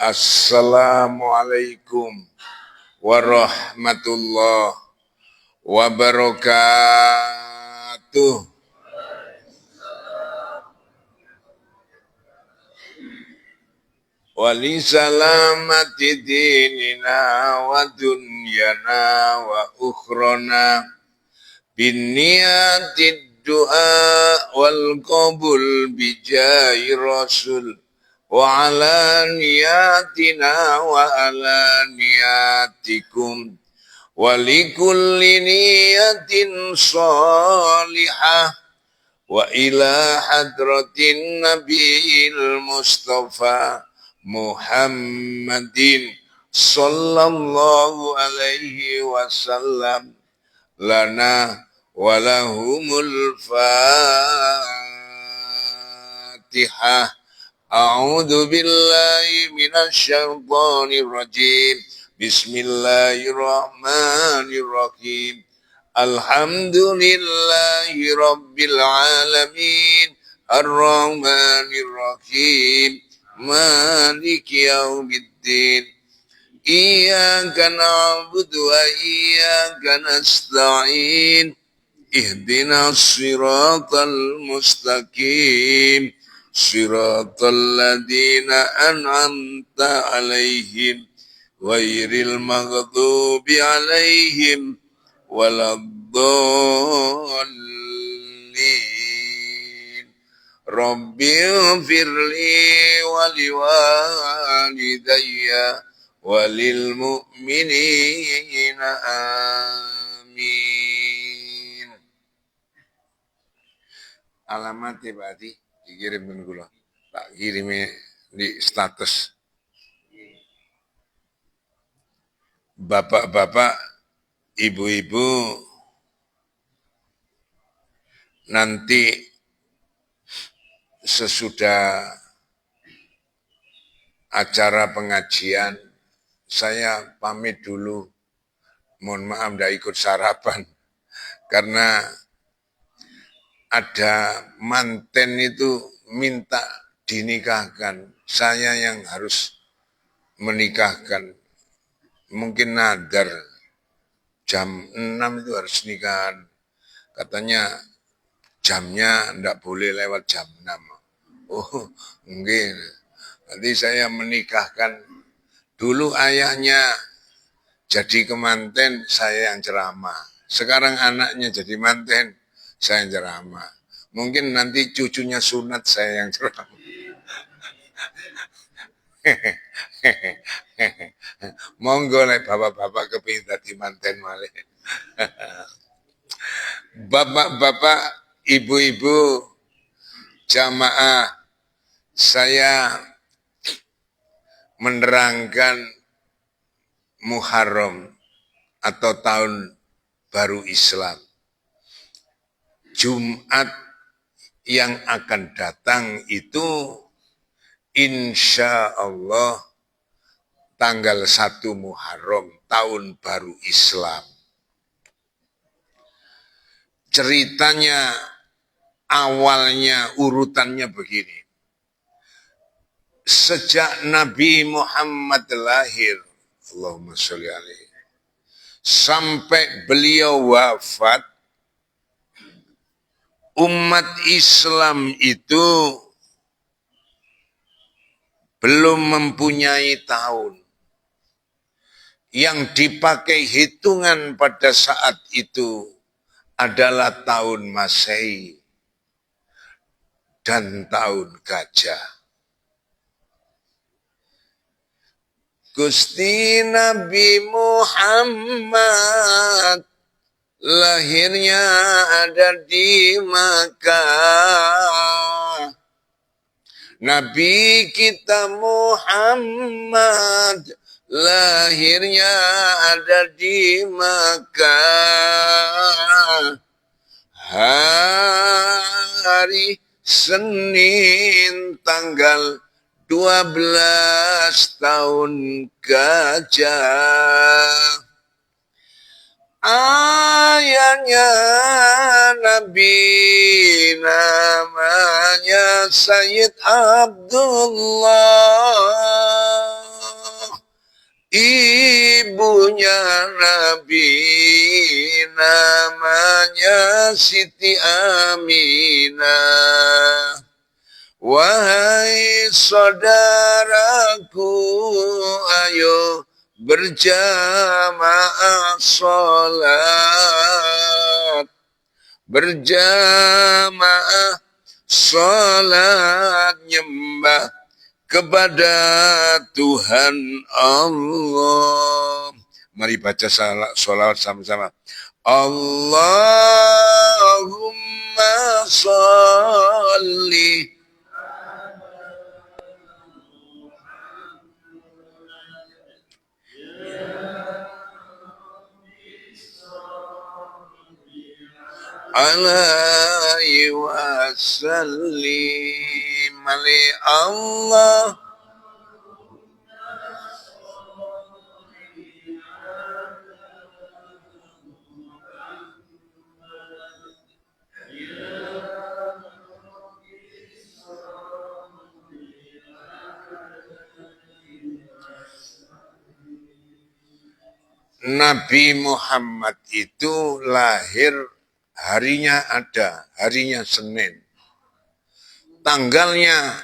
Assalamualaikum warahmatullahi wabarakatuh. Wali salamati dinina wa dunyana wa ukhrona binniyatid du'a wal qabul bijahi rasul wa ala niyatina wa ala niyatikum wa likulli niyatin salihah wa ila hadratin nabiyil mustafa Muhammadin sallallahu alaihi wasallam lana walahumul fatihah. A'udzu billahi minasy syaithanir rajim. Bismillahirrahmanirrahim. Alhamdulillahi rabbil alamin. Ar-Rahmanir Rahim. Maliki yaumiddin. Iyyaka na'budu wa iyyaka nasta'in. Ihdinas siratal mustaqim. Siratal ladzina an'amta 'alaihim ghairil maghdubi 'alaihim waladdallin. Rabbighfirli wa liwalidayya walil mu'minina amin. Alamatnya Pak Adi dikirimkan kula. Tak kirimi di status. Bapak-bapak, ibu-ibu, nanti sesudah acara pengajian saya pamit dulu. Mohon maaf tidak ikut sarapan karena ada manten itu minta dinikahkan. Saya yang harus menikahkan. Mungkin nadar jam 6 itu harus nikahan. Katanya jamnya tidak boleh lewat jam 6. Oh, mungkin. Nanti saya menikahkan. Dulu ayahnya jadi kemanten, saya yang ceramah. Sekarang anaknya jadi manten, saya yang ceramah. Mungkin nanti cucunya sunat, saya yang ceramah. Monggo lek bapak-bapak kepingin dadi manten malih. Bapak-bapak, ibu-ibu, jamaah, saya menerangkan Muharram atau tahun baru Islam. Jumat yang akan datang itu insya Allah tanggal 1 Muharram tahun baru Islam. Ceritanya awalnya urutannya begini. Sejak Nabi Muhammad lahir, Allahumma sholli alaihi, sampai beliau wafat, umat Islam itu belum mempunyai tahun. Yang dipakai hitungan pada saat itu adalah tahun Masehi dan tahun gajah. Gusti Nabi Muhammad lahirnya ada di Makkah. Nabi kita Muhammad lahirnya ada di Makkah. Hari Senin tanggal 12 tahun gajah. Ayahnya Nabi namanya Sayyid Abdullah. Ibunya Nabi namanya Siti Aminah. Wahai saudaraku, ayo berjamaah sholat, berjamaah sholat nyembah kepada Tuhan Allah. Mari baca sholawat sama-sama. Allahumma sholli alaihi wasallim. Ali Allah. Nabi Muhammad itu lahir harinya ada, harinya Senin. Tanggalnya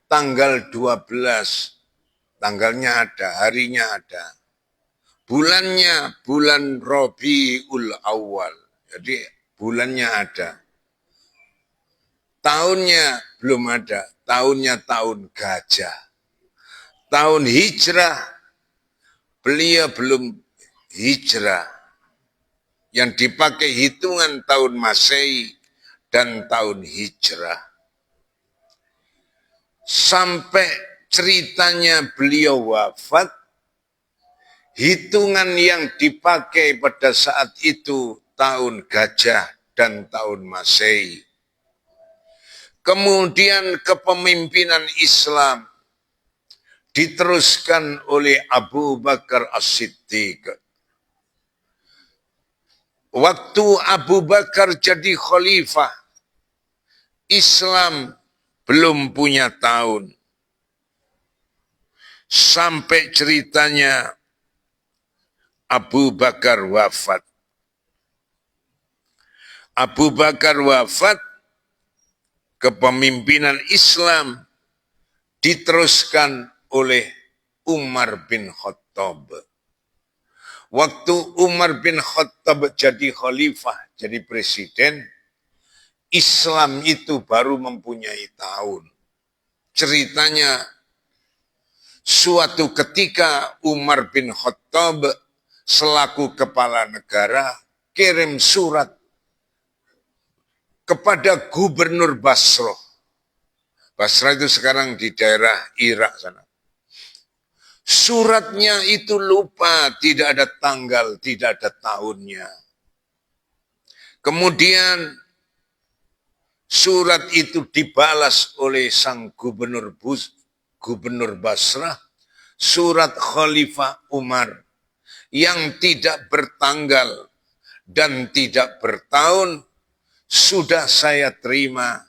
tanggal 12. Tanggalnya ada, harinya ada. Bulannya bulan Rabiul Awal. Jadi bulannya ada. Tahunnya belum ada. Tahunnya tahun gajah. Tahun hijrah beliau belum hijrah. Yang dipakai hitungan tahun Masehi dan tahun hijrah. Sampai ceritanya beliau wafat, hitungan yang dipakai pada saat itu tahun gajah dan tahun Masehi. Kemudian kepemimpinan Islam diteruskan oleh Abu Bakar As-Siddiq. Waktu Abu Bakar jadi khalifah, Islam belum punya tahun. Sampai ceritanya Abu Bakar wafat. Abu Bakar wafat, kepemimpinan Islam diteruskan oleh Umar bin Khattab. Waktu Umar bin Khattab jadi khalifah, jadi presiden, Islam itu baru mempunyai tahun. Ceritanya, suatu ketika Umar bin Khattab selaku kepala negara kirim surat kepada Gubernur Basrah. Basrah itu sekarang di daerah Irak sana. Suratnya itu lupa, tidak ada tanggal, tidak ada tahunnya. Kemudian surat itu dibalas oleh sang Gubernur Basrah, surat Khalifah Umar yang tidak bertanggal dan tidak bertahun, sudah saya terima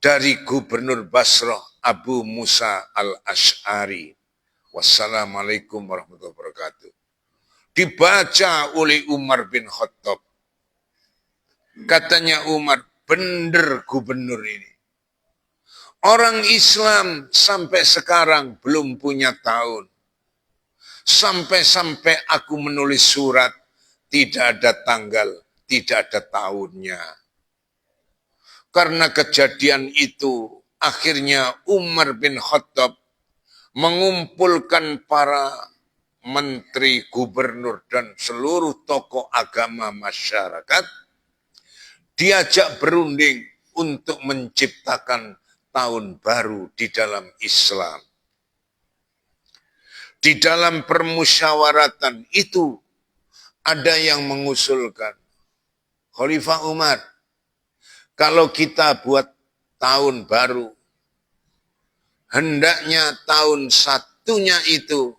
dari Gubernur Basrah Abu Musa Al-Asy'ari. Wassalamualaikum warahmatullahi wabarakatuh. Dibaca oleh Umar bin Khattab. Katanya Umar, bener gubernur ini. Orang Islam sampai sekarang belum punya tahun. Sampai-sampai aku menulis surat, tidak ada tanggal, tidak ada tahunnya. Karena kejadian itu, akhirnya Umar bin Khattab mengumpulkan para menteri, gubernur, dan seluruh tokoh agama masyarakat, diajak berunding untuk menciptakan tahun baru di dalam Islam. Di dalam permusyawaratan itu, ada yang mengusulkan, Khalifah Umar, kalau kita buat tahun baru, hendaknya tahun satunya itu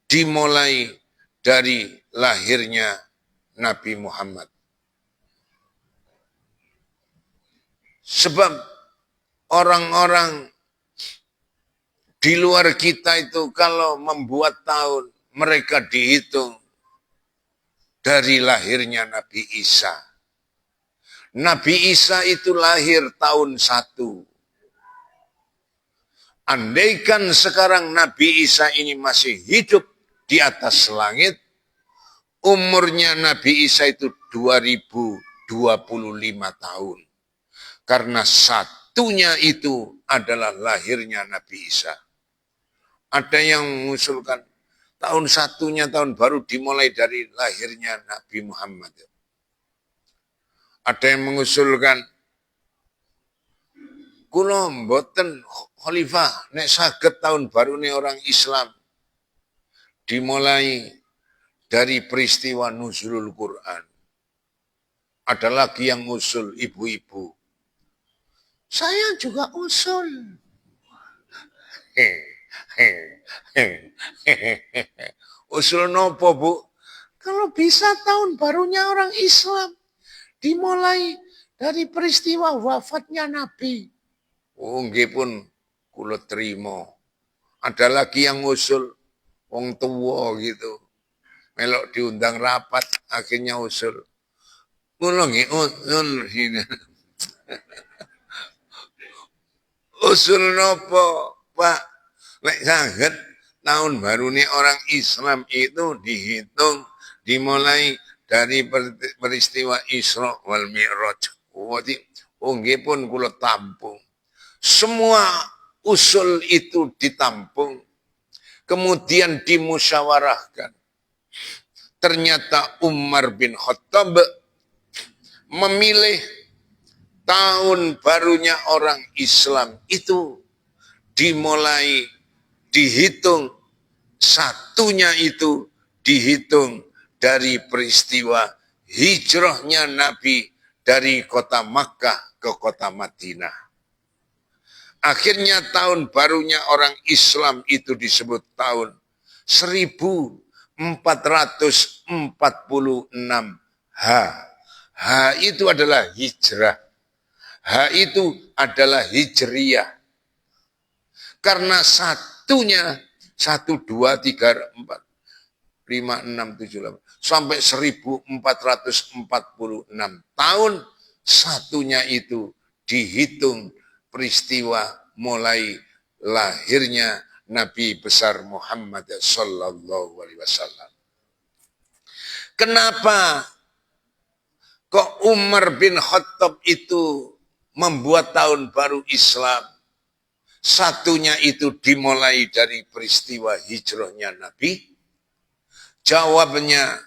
dimulai dari lahirnya Nabi Muhammad. Sebab orang-orang di luar kita itu kalau membuat tahun, mereka dihitung dari lahirnya Nabi Isa. Nabi Isa itu lahir tahun 1. Andaikan sekarang Nabi Isa ini masih hidup di atas langit, umurnya Nabi Isa itu 2025 tahun. Karena satunya itu adalah lahirnya Nabi Isa. Ada yang mengusulkan tahun satunya tahun baru dimulai dari lahirnya Nabi Muhammad. Ada yang mengusulkan kula mboten khalifah nek saged tahun baru nih orang Islam dimulai dari peristiwa nuzulul Quran. Ada lagi yang usul ibu-ibu. Saya juga usul. Usul nopo, Bu? Kalau bisa tahun barunya orang Islam dimulai dari peristiwa wafatnya Nabi. Oh, nggih pun kula trima. Ada lagi yang usul wong tua gitu. Melok diundang rapat, akhirnya usul. Kula nggih usul nopo, Pak? Lek saged tahun baru nih orang Islam itu dihitung dimulai dari peristiwa Isra wal Mi'raj. Oh, nggih pun kula tampung. Semua usul itu ditampung, kemudian dimusyawarahkan. Ternyata Umar bin Khattab memilih tahun barunya orang Islam itu dimulai dihitung, satunya itu dihitung dari peristiwa hijrahnya Nabi dari kota Makkah ke kota Madinah. Akhirnya tahun barunya orang Islam itu disebut tahun 1446 H. H itu adalah hijrah. H itu adalah hijriyah. Karena satunya 1, 2, 3, 4, 5, 6, 7, 8 sampai 1446 tahun satunya itu dihitung peristiwa mulai lahirnya Nabi besar Muhammad sallallahu alaihi wasallam. Kenapa kok Umar bin Khattab itu membuat tahun baru Islam? Satunya itu dimulai dari peristiwa hijrahnya Nabi. Jawabnya,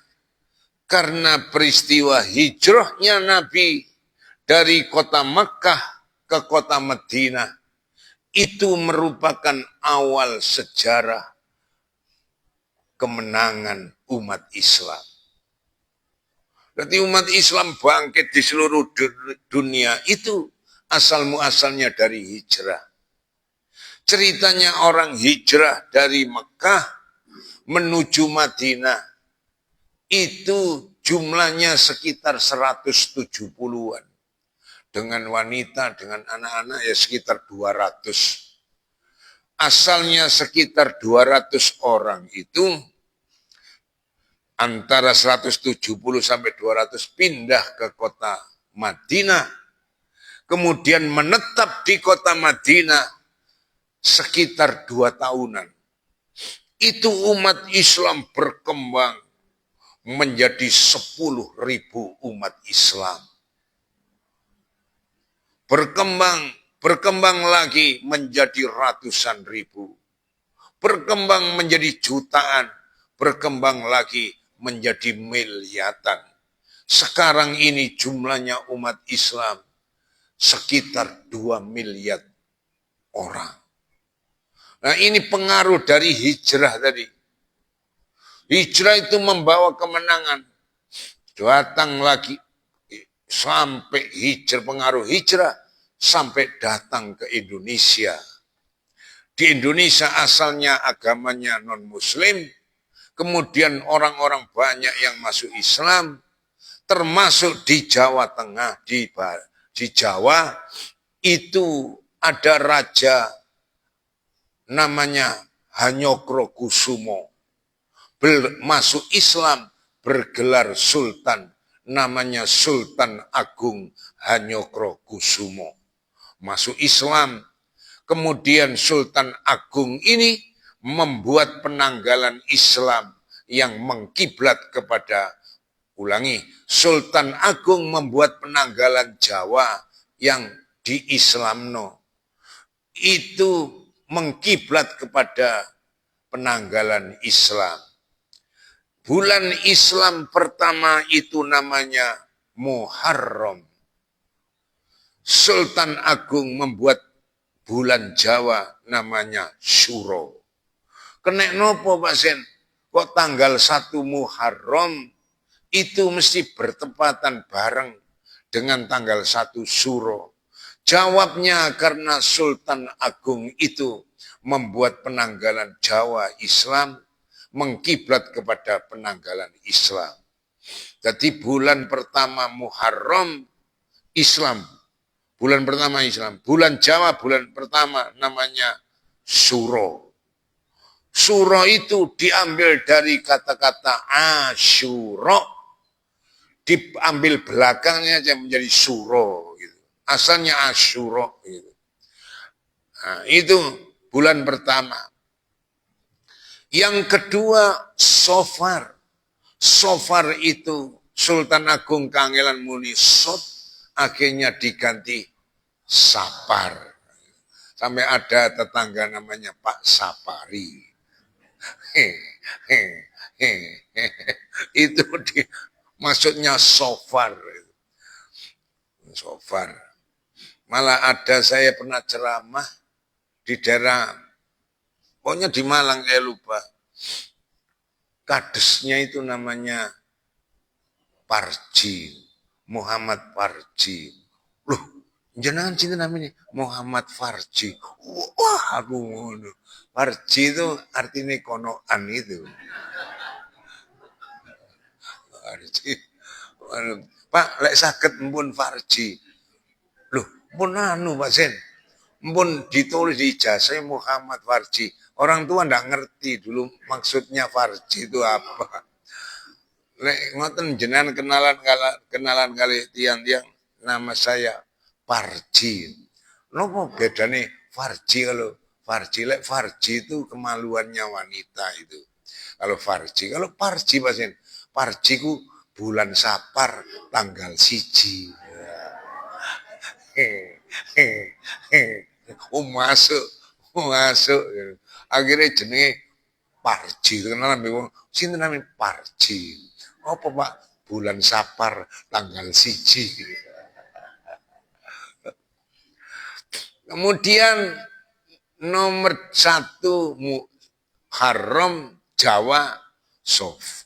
karena peristiwa hijrahnya Nabi dari kota Makkah ke kota Madinah itu merupakan awal sejarah kemenangan umat Islam. Berarti umat Islam bangkit di seluruh dunia itu asal-muasalnya dari hijrah. Ceritanya orang hijrah dari Mekah menuju Madinah itu jumlahnya sekitar 170-an. Dengan wanita, dengan anak-anak ya sekitar 200. Asalnya sekitar 200 orang itu antara 170 sampai 200 pindah ke kota Madinah. Kemudian menetap di kota Madinah sekitar 2 tahunan. Itu umat Islam berkembang menjadi 10.000 umat Islam. Berkembang lagi menjadi ratusan ribu. Berkembang menjadi jutaan. Berkembang lagi menjadi miliaran. Sekarang ini jumlahnya umat Islam sekitar 2 miliar orang. Nah, ini pengaruh dari hijrah tadi. Hijrah itu membawa kemenangan. Datang lagi sampai pengaruh hijrah sampai datang ke Indonesia. di Indonesia asalnya agamanya non-muslim, kemudian orang-orang banyak yang masuk Islam, termasuk di Jawa Tengah, di Jawa, itu ada raja namanya Hanyokrokusumo. Masuk Islam bergelar sultan, namanya Sultan Agung Hanyokrokusumo. Masuk Islam, kemudian Sultan Agung ini membuat penanggalan Islam yang mengkiblat kepada, ulangi, Sultan Agung membuat penanggalan Jawa yang di Islamno. Itu mengkiblat kepada penanggalan Islam. Bulan Islam pertama itu namanya Muharram. Sultan Agung membuat bulan Jawa namanya Syuro. Kena nopo Pak Sen? Kok tanggal 1 Muharram itu mesti bertepatan bareng dengan tanggal 1 Syuro. Jawabnya karena Sultan Agung itu membuat penanggalan Jawa Islam mengkiblat kepada penanggalan Islam. Jadi bulan pertama Muharram Islam. Bulan pertama Islam. Bulan Jawa bulan pertama namanya Suro. Suro itu diambil dari kata-kata Asyura. Diambil belakangnya aja menjadi Suro. Gitu. Asalnya Asyura. Gitu. Nah, itu bulan pertama. Yang kedua, Sofar. Sofar itu Sultan Agung kangelan muni sot, akhirnya diganti Sapar. Sampai ada tetangga namanya Pak Sapari. Itu maksudnya Sofar. Sofar. Malah ada saya pernah ceramah di daerah, pokoknya di Malang saya lupa. Kadesnya itu namanya Parji, Muhammad Parji. Loh, jenengan cinta namanya Muhammad Farji. Wah, aduh. Farji itu artinya konoan itu. Farji. Pak, lek sakit mpun Farji. Loh, mpun anu Pak Sen. Mpun ditulis di ijazah Muhammad Farji. Orang tua ndak ngerti dulu maksudnya Farji itu apa. Lek ngoten jenengan kenalan kali tiang-tiang, nama saya Farji. Nopo bedane Farji kalau Farji, lek Farji itu kemaluannya wanita itu. Kalau Farji pasen, Farji ku bulan Sapar tanggal 1. Masuk. Akhirnya jenenge Parji, kenalan wong sinten namanya Parji. Apa Pak? Bulan Sapar tanggal 1. Kemudian nomor 1 Muharram Jawa Sof.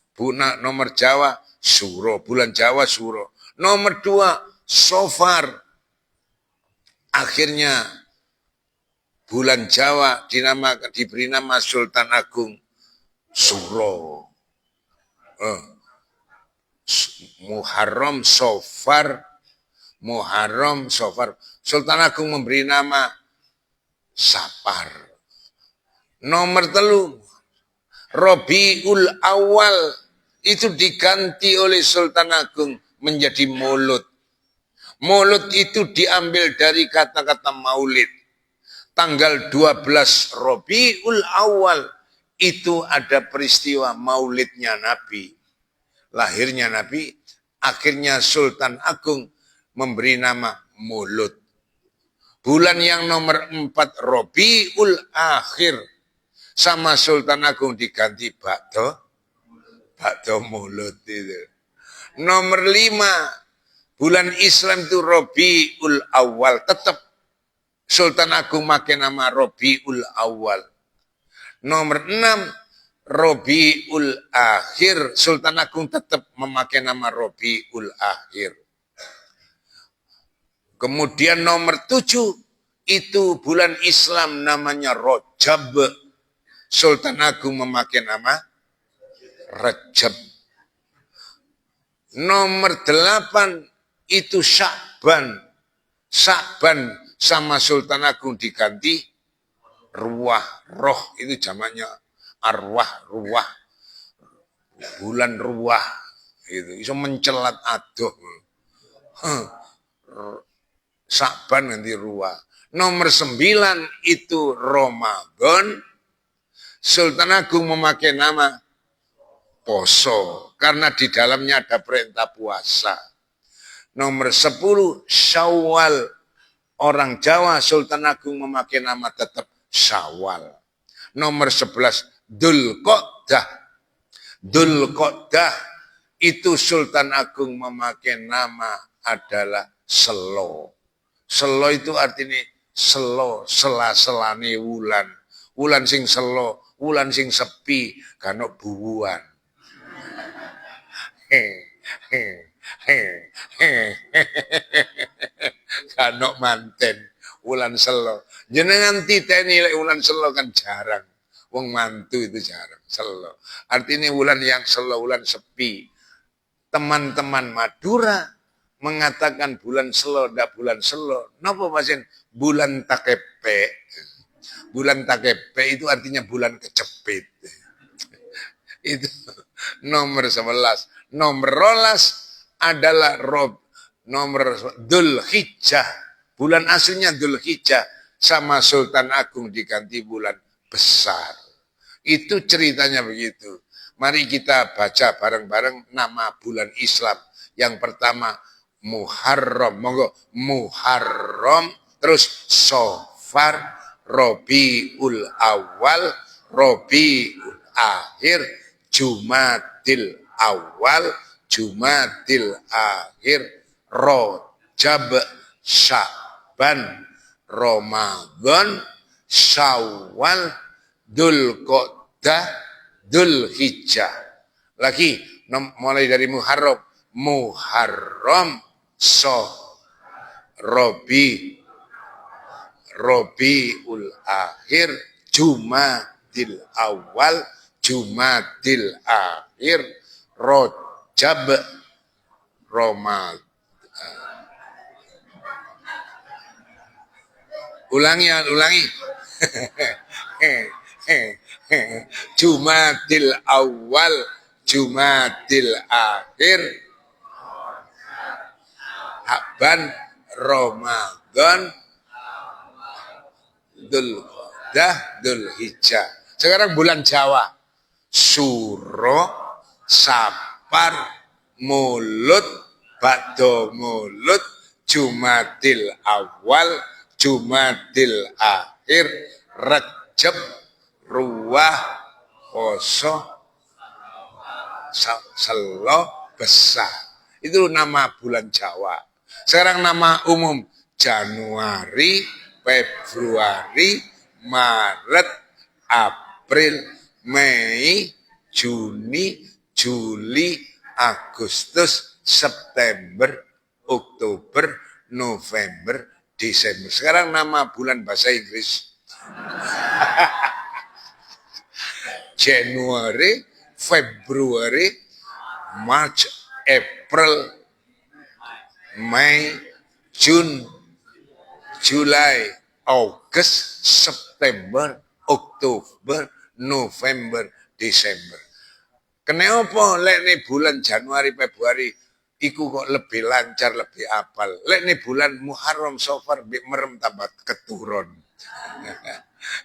Nomor Jawa Suro, bulan Jawa Suro. Nomor 2 Sofar. Akhirnya bulan Jawa diberi nama Sultan Agung Suro. Muharram Sofar. Sultan Agung memberi nama Sapar. Nomor 3 Rabiul Awal itu diganti oleh Sultan Agung menjadi Maulud. Maulud itu diambil dari kata-kata maulid. Tanggal 12 Rabiul Awal itu ada peristiwa maulidnya Nabi. Lahirnya Nabi, akhirnya Sultan Agung memberi nama Maulud. Bulan yang nomor 4 Rabiul Akhir sama Sultan Agung diganti Ba'da Maulud itu. Nomor 5 bulan Islam itu Rabiul Awal, tetap Sultan Agung pakai nama Rabiul Awal. Nomor 6 Rabiul Akhir, Sultan Agung tetap memakai nama Rabiul Akhir. Kemudian nomor 7 itu bulan Islam namanya Rajab. Sultan Agung memakai nama Rajab. Nomor 8 itu Sya'ban. Sya'ban sama Sultan Agung diganti ruah. Roh itu jamaknya arwah, ruah. Bulan ruah. Itu iso mencelat adoh. Sya'ban ganti ruah. Nomor 9 itu Ramadan. Sultan Agung memakai nama poso karena di dalamnya ada perintah puasa. Nomor 10 Syawal. Orang Jawa Sultan Agung memakai nama tetap Syawal. Nomor 11 Dzulqa'dah. Dzulqa'dah itu Sultan Agung memakai nama adalah Selo. Selo itu artinya selo, sela-selane wulan. Wulan sing selo, wulan sing sepi, kano bubuan. Kano manten, wulan selo. Jenengan titeni lek wulan selo kan jarang. Wong mantu itu jarang, selo. Artinya wulan yang selo, wulan sepi. Teman-teman Madura mengatakan bulan selo, ndak bulan selo. Napa pasen bulan takepe? Bulan takepe itu artinya bulan kecepit. Itu nomor 11. Nomor 12 adalah nomor Dzulhijjah. Bulan aslinya Dzulhijjah sama Sultan Agung diganti bulan besar. Itu ceritanya begitu. Mari kita baca bareng-bareng nama bulan Islam. Yang pertama Muharram, monggo Muharram, terus Safar, Rabiul Awal, Rabiul Akhir, Jumadil Awal, Jumadil Akhir, Rajab, Sya'ban, Ramadan, Syawal, Dzulqa'dah, Dzulhijjah. Lagi mulai dari Muharram, Rabiul Akhir, Jumadil Awal, Jumadil Akhir, Rajab, Ramadan. Ulangi. Jumadil Awal, Jumadil Akhir, Sya'ban, Ramadan, Dzulqa'dah, Dzulhijjah. Sekarang bulan Jawa. Suro, Sapar, Mulut, Ba'da Mulut, Jumadil Awal, Jumadil Akhir, Rajab, Ruah, Poso, Selo, Besar. Itu nama bulan Jawa. Sekarang nama umum Januari, Februari, Maret, April, Mei, Juni, Juli, Agustus, September, Oktober, November, Desember. Sekarang nama bulan bahasa Inggris. January, February, March, April, May, June, July, August, September, Oktober, November, Desember. Kenapa lek nih bulan Januari, Februari iku kok lebih lancar, lebih apal. Lek nih bulan Muharram, Safar merem tambah keturun.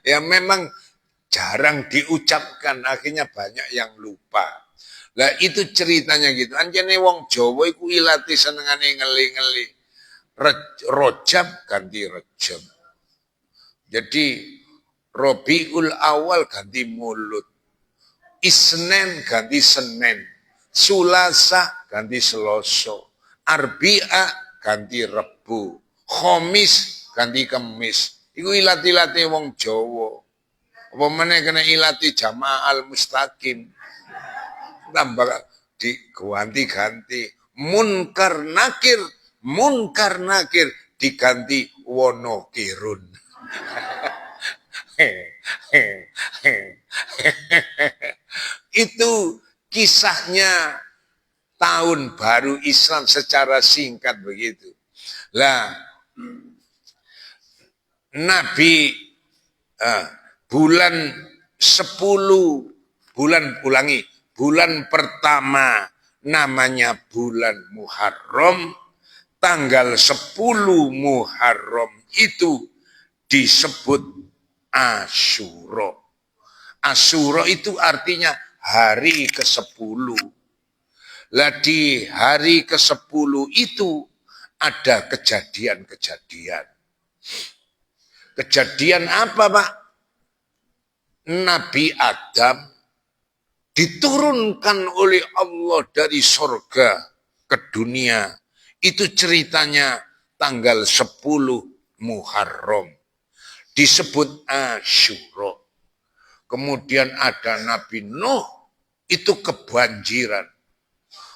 Ya memang jarang diucapkan, akhirnya banyak yang lupa. Lah itu ceritanya gitu. Anjene wong Jawa iku ilati senengane ngeli-ngeli. Rajab ganti Rajab. Jadi Rabiul Awal ganti Mulut. Isnen ganti Senin. Sulasa ganti Seloso. Arbi'a ganti Rebu. Khamis ganti Kemis. Iku ilati-ilati wong Jawa. Apa meneh kena ilati Jamaah Al-Mustaqim. Tambah diganti-ganti. Munkar nakir diganti Wonokirun. Itu kisahnya tahun baru Islam secara singkat begitu. Lah, Nabi bulan 10 bulan pertama namanya bulan Muharram, tanggal 10 Muharram itu disebut Asyura. Asyura itu artinya hari ke-10. Lah di hari ke-10 itu ada kejadian-kejadian. Kejadian apa, Pak? Nabi Adam diturunkan oleh Allah dari sorga ke dunia. Itu ceritanya tanggal 10 Muharram. Disebut Asyura. Kemudian ada Nabi Nuh, itu kebanjiran.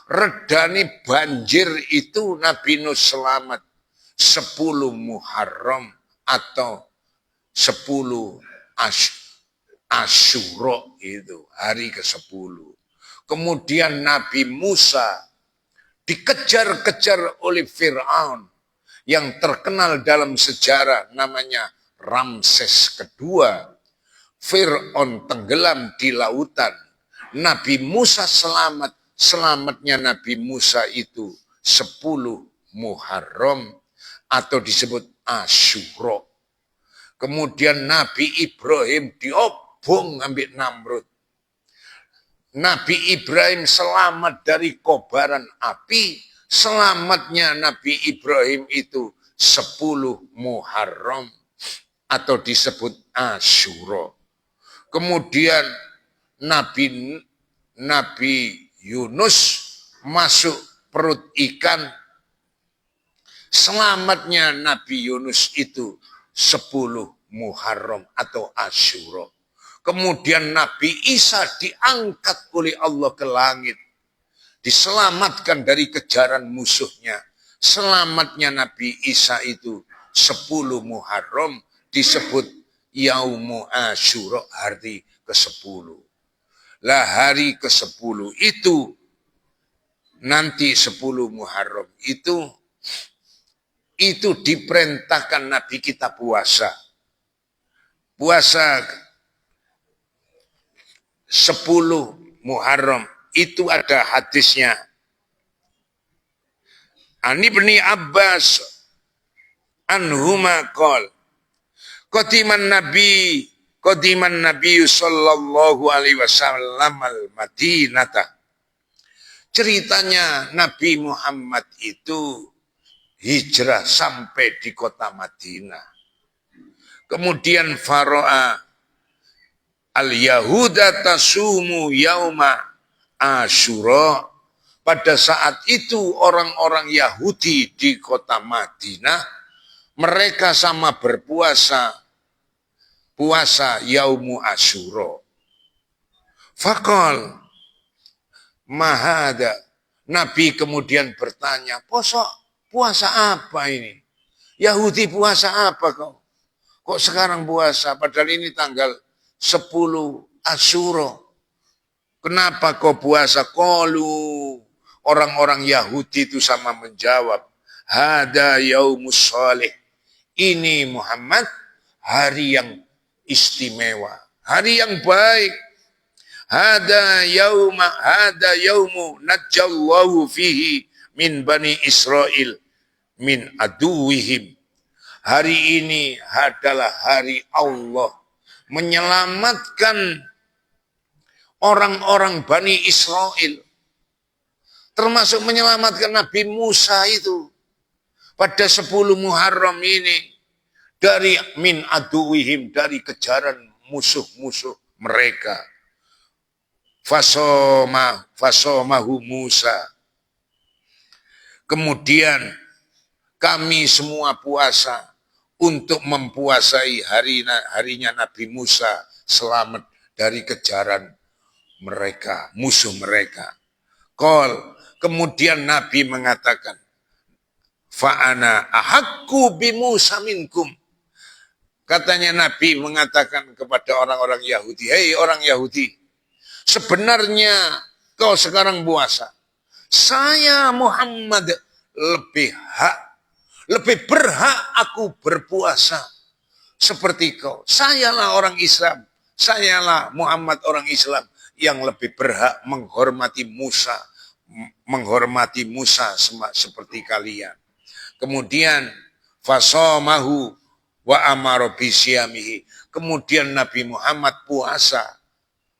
Redani banjir itu Nabi Nuh selamat 10 Muharram atau 10 Asyura itu hari ke-10. Kemudian Nabi Musa dikejar-kejar oleh Fir'aun yang terkenal dalam sejarah namanya Ramses kedua. Fir'aun tenggelam di lautan. Nabi Musa selamat. Selamatnya Nabi Musa itu 10 Muharram atau disebut Asyura. Kemudian Nabi Ibrahim diobong ambil Namrud. Nabi Ibrahim selamat dari kobaran api. Selamatnya Nabi Ibrahim itu 10 Muharram atau disebut Asyura. Kemudian Nabi Yunus masuk perut ikan. Selamatnya Nabi Yunus itu 10 Muharram atau Asyura. Kemudian Nabi Isa diangkat oleh Allah ke langit. Diselamatkan dari kejaran musuhnya. Selamatnya Nabi Isa itu 10 Muharram disebut Yaumu Asyura, hari ke-10. Lah hari ke-10 itu nanti 10 Muharram itu diperintahkan Nabi kita puasa. Puasa 10 Muharram itu ada hadisnya. Ani bin Abbas anhuma qol qadiman Nabi sallallahu alaihi wasallam al-Madinata. Ceritanya Nabi Muhammad itu hijrah sampai di kota Madinah. Kemudian faro'a al-Yahuda tasumu yauma Asyura. Pada saat itu orang-orang Yahudi di kota Madinah, mereka sama berpuasa yaumu Asyura. Faqal mahada. Nabi kemudian bertanya, puasa apa ini? Yahudi puasa apa kau? Kok sekarang puasa? Padahal ini tanggal 10 Asyura. Kenapa kau puasa? Qalu. Orang-orang Yahudi itu sama menjawab, hada yaumus sholih. Ini Muhammad hari yang istimewa, hari yang baik. Hada yaumu najjallahu fihi min bani Israel min aduwihim. Hari ini adalah hari Allah menyelamatkan orang-orang Bani Israel. Termasuk menyelamatkan Nabi Musa itu pada 10 Muharram ini dari min aduwihim, dari kejaran musuh-musuh mereka. Fasomahu Musa. Kemudian kami semua puasa untuk mempuasai harinya Nabi Musa selamat dari kejaran mereka, musuh mereka. Kemudian Nabi mengatakan, Fa'ana ahakku bimusa minkum. Katanya Nabi mengatakan kepada orang-orang Yahudi, hei orang Yahudi, sebenarnya kau sekarang puasa. Saya Muhammad lebih berhak aku berpuasa seperti kau. Sayalah orang Islam, sayalah Muhammad orang Islam yang lebih berhak menghormati Musa seperti kalian. Kemudian fasomahu wa amaro bisyamihi. Kemudian Nabi Muhammad puasa.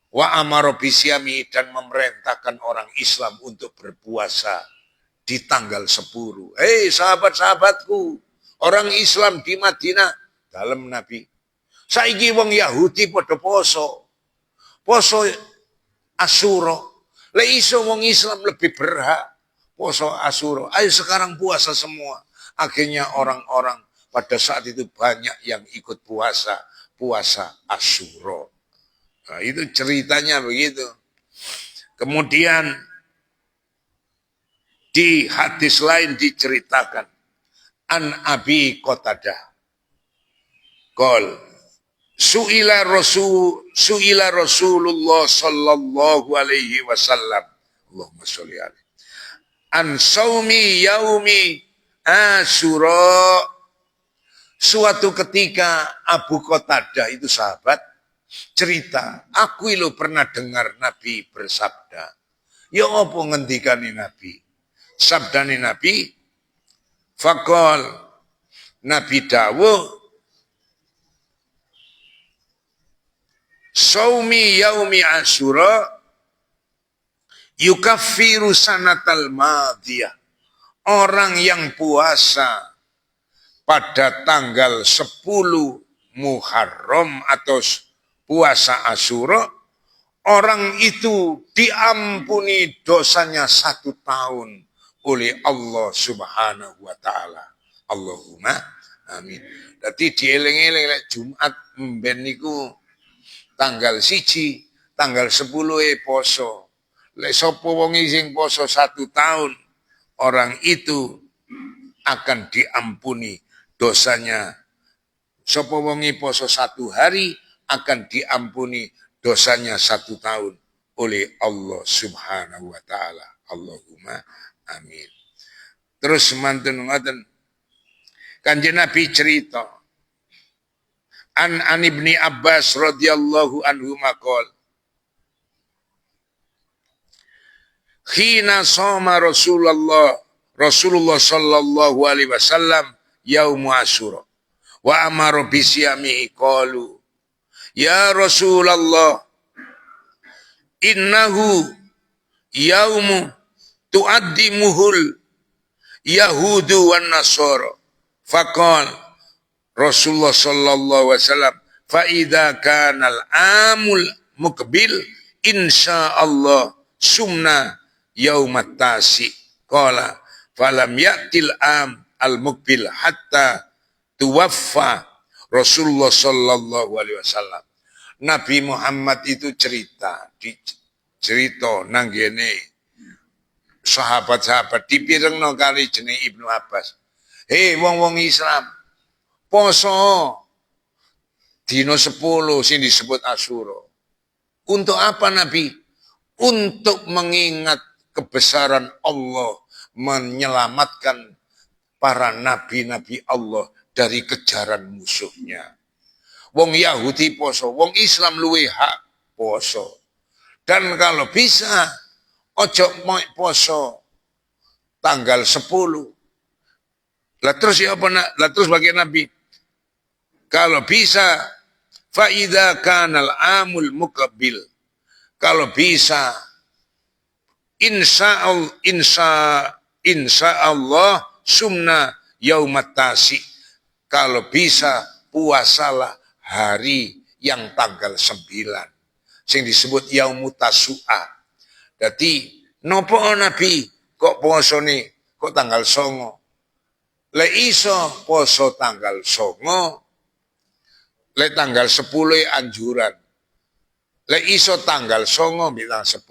Wa amaro bisyamihi, dan memerintahkan orang Islam untuk berpuasa di tanggal 10. Hei sahabat-sahabatku, orang Islam di Madinah, dalam Nabi. Saiki wong Yahudi pada poso. Poso Asyura. Le iso wong Islam lebih berhak poso Asyura. Ayo sekarang puasa semua. Akhirnya orang-orang pada saat itu banyak yang ikut puasa Asyura. Nah, itu ceritanya begitu. Kemudian di hadis lain diceritakan an Abi Qatadah. Qol Su'ila Rasulullah sallallahu alaihi wasallam. Allahumma sholli alaihi. An saumi yaumi Asyura. Suatu ketika Abu Qatadah itu sahabat cerita, aku lo pernah dengar Nabi bersabda. Ya apa ngendikane Nabi? Sabdane Nabi, faqol Nabi dawuh, saumi yaumi Asyura yukaffiru sanatal madiyah. Orang yang puasa pada tanggal 10 Muharram atau puasa Asyura, orang itu diampuni dosanya 1 tahun oleh Allah Subhanahu wa Ta'ala. Allahumma amin. Dadi dieling-eling lek Jumat mben niku tanggal 1, tanggal 10 poso. Lek sapa wong sing poso 1 tahun, orang itu akan diampuni dosanya. Sapa wong poso 1 hari akan diampuni dosanya 1 tahun oleh Allah Subhanahu wa Ta'ala. Allahumma amin. Terus mantun ngoten. Kanjeng Nabi cerita an Ibni Abbas radhiyallahu anhu maqol khina shoma Rasulullah sallallahu alaihi wasallam yaum Asyura wa amara bisyamihi qalu ya Rasulullah innahu yaumu tu'addimuhul yahudu wan nasara. Faqal Rasulullah sallallahu alaihi wasallam fa idza kana al-amul muqbil insyaallah sumna yaumat tasi. Qala falam ya'til am al-muqbil hatta tuwaffa Rasulullah sallallahu alaihi wasallam. Nabi Muhammad itu cerita nanggene sahabat-sahabat dipirengno kali jeneng Ibnu Abbas. Hei wong-wong Islam, poso dino 10 sing disebut Asyura. Untuk apa Nabi? Untuk mengingat kebesaran Allah menyelamatkan para nabi-nabi Allah dari kejaran musuhnya. Wong Yahudi poso, wong Islam luwih hak poso. Dan kalau bisa ojo poso tanggal 10. Lah terus ya apa nak? Lah terus bagi Nabi. Kalau bisa fa idza kanal amul muqabbil. Kalau bisa insya Allah sumna yaumat tasi. Kalau bisa puasalah hari yang tanggal 9. Sing disebut yaumut tasu'a. Dadi nopo Nabi kok posone kok tanggal 9. Le iso poso tanggal 9, le tanggal 10 anjuran. Le iso tanggal 9 bilang 10.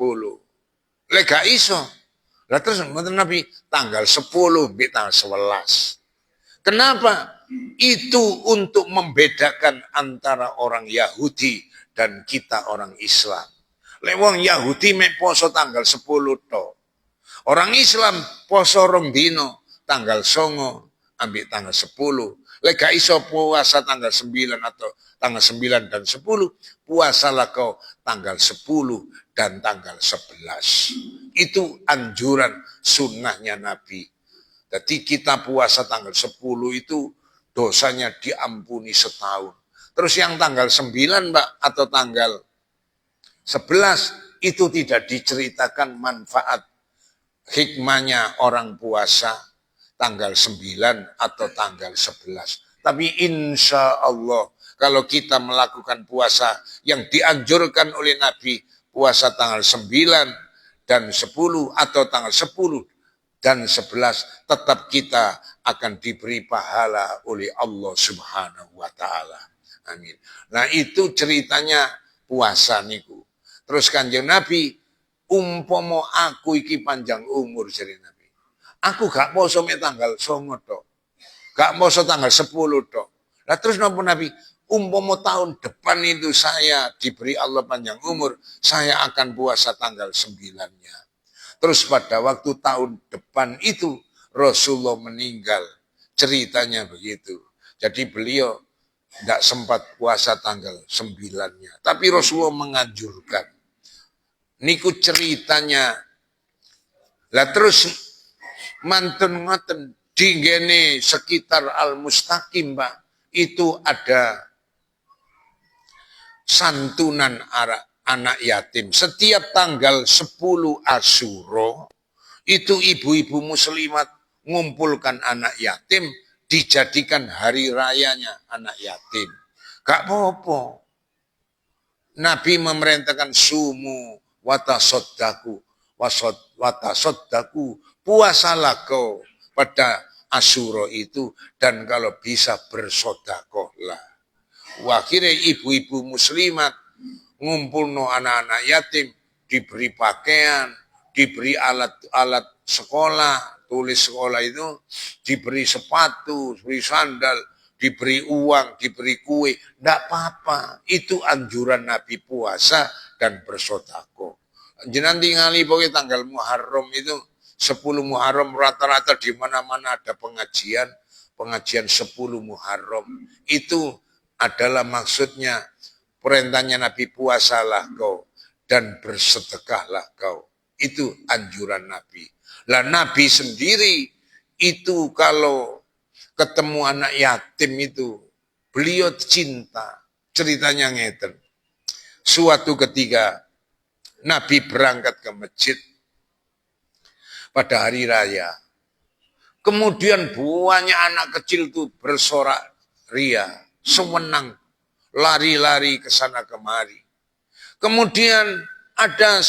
Le gak iso Lah terus Nabi tanggal 10 sampai tanggal 11. Kenapa? Itu untuk membedakan antara orang Yahudi dan kita orang Islam. Lewang Yahudi mek poso tanggal 10 to. Orang Islam poso rong dino tanggal 9 ambil tanggal 10. Lek gak iso puasa tanggal 9 atau tanggal 9 dan 10, puasalah kau tanggal 10 dan tanggal 11. Itu anjuran sunnahnya Nabi. Jadi kita puasa tanggal 10 itu dosanya diampuni setahun. Terus yang tanggal 9 Mbak atau tanggal 11 itu tidak diceritakan manfaat hikmahnya orang puasa tanggal 9 atau tanggal 11. Tapi insya Allah kalau kita melakukan puasa yang dianjurkan oleh Nabi, puasa tanggal 9 dan 10 atau tanggal 10 dan 11, tetap kita akan diberi pahala oleh Allah Subhanahu wa Ta'ala. Amin. Nah itu ceritanya puasa niku. Terus Kanjeng Nabi, umpomo aku iki panjang umur jadi Nabi. Aku gak poso tanggal 9 tok. Gak poso tanggal 10 tok. Lah terus napa Nabi? Umpomo tahun depan itu saya diberi Allah panjang umur, saya akan puasa tanggal 9-nya. Terus pada waktu tahun depan itu Rasulullah meninggal. Ceritanya begitu. Jadi beliau tidak sempat puasa tanggal 9-nya. Tapi Rasulullah menganjurkan. Niku ceritanya. Lah terus mantun ngoten dinggene sekitar Al-Mustaqim, Pak. Itu ada santunan anak yatim. Setiap tanggal 10 Asyura itu ibu-ibu muslimat ngumpulkan anak yatim dijadikan hari rayanya anak yatim. Gak apa-apa. Nabi memerintahkan sumu watasoddaku watasoddaku, puasalah kau pada Asyura itu dan kalau bisa bersodakohlah. Akhirnya ibu-ibu muslimat ngumpulno anak-anak yatim, diberi pakaian, diberi alat-alat sekolah, tulis sekolah itu, diberi sepatu, diberi sandal, diberi uang, diberi kue, tidak apa-apa. Itu anjuran Nabi puasa dan bersedekah. Jenengan tingali pokoknya tanggal Muharram itu 10 Muharram rata-rata di mana-mana ada pengajian 10 Muharram. Itu adalah maksudnya perintahnya Nabi, puasalah kau dan bersedekahlah kau. Itu anjuran Nabi. Lah Nabi sendiri itu kalau ketemu anak yatim itu beliau cinta. Ceritanya ngeten. Suatu ketika Nabi berangkat ke masjid pada hari raya. Kemudian banyak anak kecil itu bersorak ria, sewenang, lari-lari ke sana kemari. Kemudian ada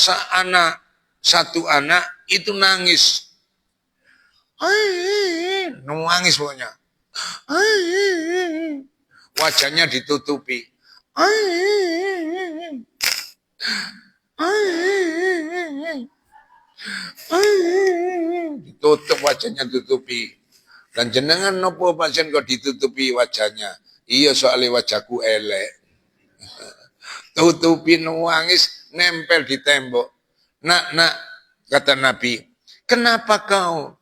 satu anak itu nangis. Nangis pokoknya. Wajahnya ditutupi. Ditutup wajahnya, tutupi. Dan jenengan nopo pasien kok ditutupi wajahnya? Iya soalnya wajahku elek. Tutupi nangis, nempel di tembok. Nak, kata Nabi, kenapa kau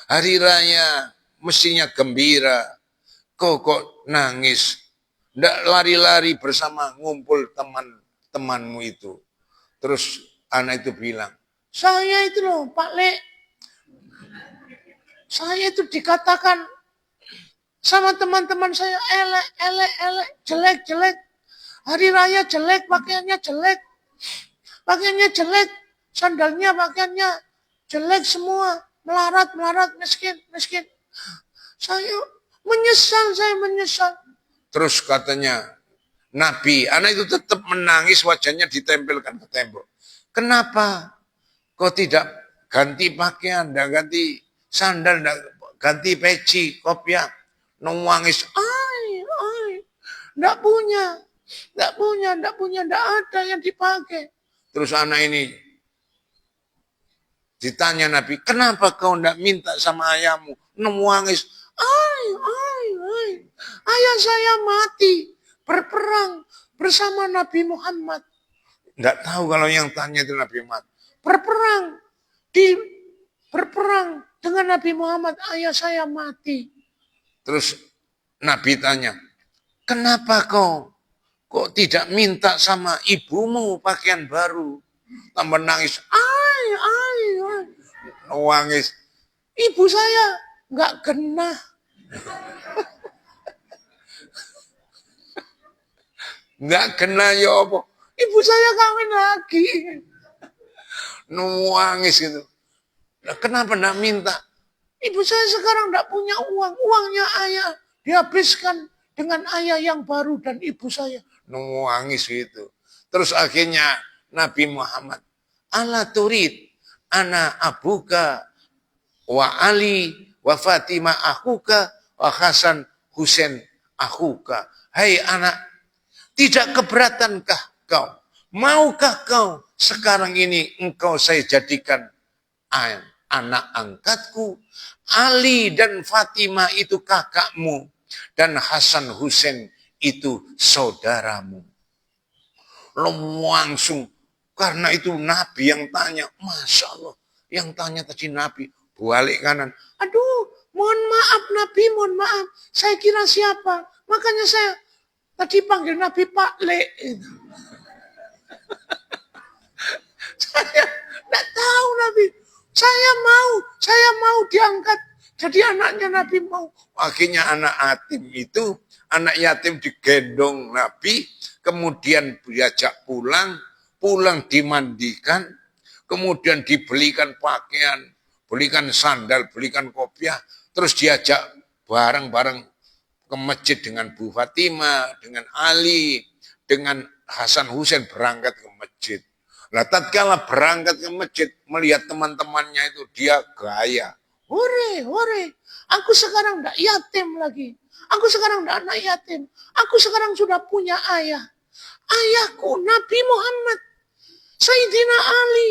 hari raya mestinya gembira, kok nangis? Ndak lari-lari bersama ngumpul teman-temanmu itu. Terus anak itu bilang, saya itu loh Pak Lek, saya itu dikatakan sama teman-teman saya elek, jelek. Hari raya jelek, pakaiannya jelek, sandalnya pakaiannya jelek semua, melarat, miskin. Saya menyesal. Terus katanya Nabi, anak itu tetap menangis, wajahnya ditempelkan ke tembok. Kenapa? Kok tidak ganti pakaian, tidak ganti sandal, tidak ganti peci, kopiah, nangis, tidak punya, tidak ada yang dipakai. Terus anak ini Ditanya Nabi, kenapa kau tidak minta sama ayahmu? Nangis. Ay. Ayah saya mati berperang bersama Nabi Muhammad. Tidak tahu kalau yang tanya itu Nabi Muhammad. Berperang dengan Nabi Muhammad, ayah saya mati. Terus Nabi tanya, kenapa kok tidak minta sama ibumu pakaian baru? Tambah nangis. Nangis. Ibu saya nggak genah. Nggak genah ya apa? Ibu saya kawin lagi. Nangis gitu. Nah, kenapa nggak minta? Ibu saya sekarang nggak punya uang. Uangnya ayah dihabiskan dengan ayah yang baru dan ibu saya. Nangis gitu. Terus akhirnya Nabi Muhammad, ala turid ana abuka wa Ali wa Fatimah akuka wa Hasan Husain akuka. Hai anak, tidak keberatankah kau? Maukah kau sekarang ini engkau saya jadikan anak angkatku? Ali dan Fatimah itu kakakmu. Dan Hasan Husain itu saudaramu. Langsung. Karena itu Nabi yang tanya. Masya Allah. Yang tanya tadi Nabi. Balik kanan. Aduh, mohon maaf Nabi, mohon maaf. Saya kira siapa? Makanya saya tadi panggil Nabi Pak Le. Saya tidak tahu Nabi. Saya mau diangkat. Jadi anaknya Nabi mau. Akhirnya anak yatim digendong Nabi. Kemudian diajak pulang dimandikan. Kemudian dibelikan pakaian. Belikan sandal, belikan kopiah. Terus diajak bareng-bareng ke masjid dengan Bu Fatimah, dengan Ali, dengan Hasan Husain berangkat ke masjid. Nah, tatkala berangkat ke masjid, melihat teman-temannya itu, dia gaya. Hore, aku sekarang tidak yatim lagi. Aku sekarang tidak anak yatim. Aku sekarang sudah punya ayah. Ayahku Nabi Muhammad. Sayyidina Ali.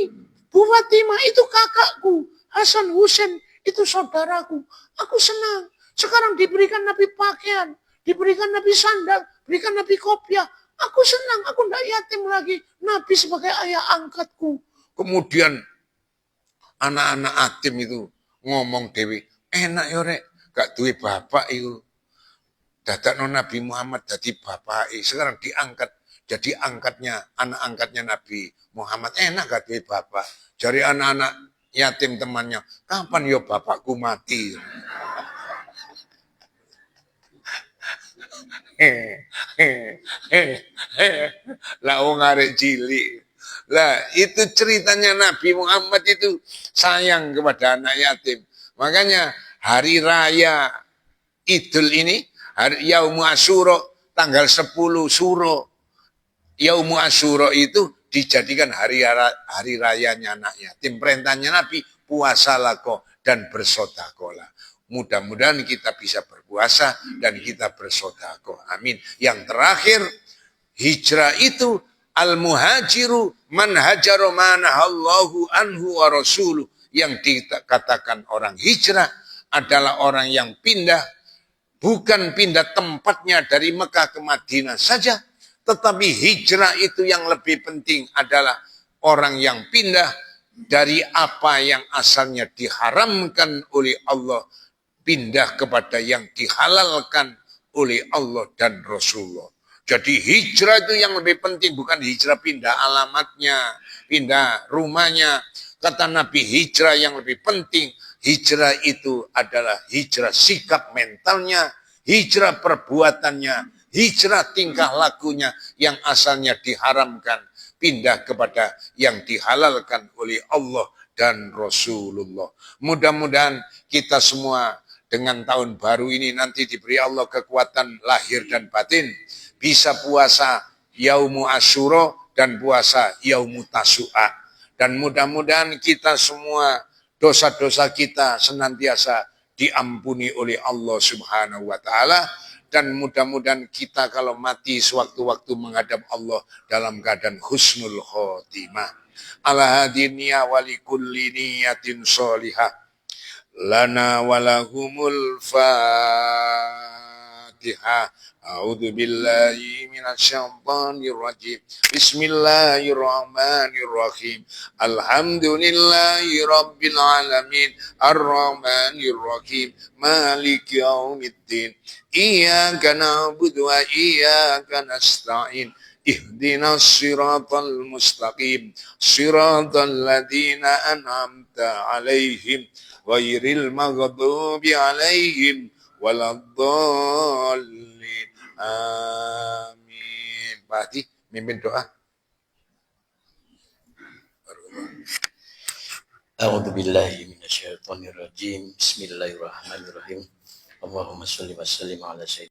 Bu Fatimah itu kakakku. Hasan Husain itu saudaraku. Aku senang. Sekarang diberikan Nabi pakaian. Diberikan Nabi sandal. Diberikan Nabi kopiah. Aku senang, aku tidak yatim lagi. Nabi sebagai ayah angkatku. Kemudian anak-anak yatim itu ngomong dewi, enak ya rek, gak duwe bapak itu. Dadakno Nabi Muhammad jadi bapak. Sekarang diangkat, jadi anak angkatnya Nabi Muhammad. Enak gak duwe bapak. Jadi anak-anak yatim temannya, kapan ya bapakku mati? Lah wong arek cilik. Lah itu ceritanya Nabi Muhammad itu sayang kepada anak yatim. Makanya hari raya Idul ini, hari Yaumul Asyura tanggal 10 Suro. Yaumul Asyura itu dijadikan hari rayanya anak yatim. Perintahnya Nabi, puasalah kau dan bersedekahlah. Mudah-mudahan kita bisa berpuasa dan kita bersedekah. Amin. Yang terakhir, hijrah itu al-muhajiru man hajara manahallahu anhu wa rasuluh. Yang dikatakan orang hijrah adalah orang yang pindah, bukan pindah tempatnya dari Mekah ke Madinah saja, tetapi hijrah itu yang lebih penting adalah orang yang pindah dari apa yang asalnya diharamkan oleh Allah, pindah kepada yang dihalalkan oleh Allah dan Rasulullah. Jadi hijrah itu yang lebih penting, bukan hijrah pindah alamatnya, pindah rumahnya. Kata Nabi, hijrah yang lebih penting, hijrah itu adalah hijrah sikap mentalnya, hijrah perbuatannya, hijrah tingkah lakunya yang asalnya diharamkan, pindah kepada yang dihalalkan oleh Allah dan Rasulullah. Mudah-mudahan kita semua dengan tahun baru ini nanti diberi Allah kekuatan lahir dan batin. Bisa puasa Yaumul Asyura dan puasa Yaumut Tasu'a. Dan mudah-mudahan kita semua dosa-dosa kita senantiasa diampuni oleh Allah Subhanahu wa taala. Dan mudah-mudahan kita kalau mati sewaktu-waktu menghadap Allah dalam keadaan husnul khotimah. ala hadinya walikulli niyatin sholihah lana walahumul Fatihah. A'udzu billahi minasyaitonir rajim. Bismillahirrahmanirrahim. Alhamdulillahi rabbil alamin. Arrahmanir rahim. Maliki yaumiddin. Iyyaka na'budu wa iyyaka nasta'in. Ihdinas siratal mustaqim. Siratal ladzina an'amta 'alaihim ghairil maghdubi 'alaihim waladdallin. Amin. Pak Haji, mimpin doa. A'udzu billahi minasyaitonir rajim. Bismillahirrahmanirrahim. Allahumma shalli wa sallim ala sayyidina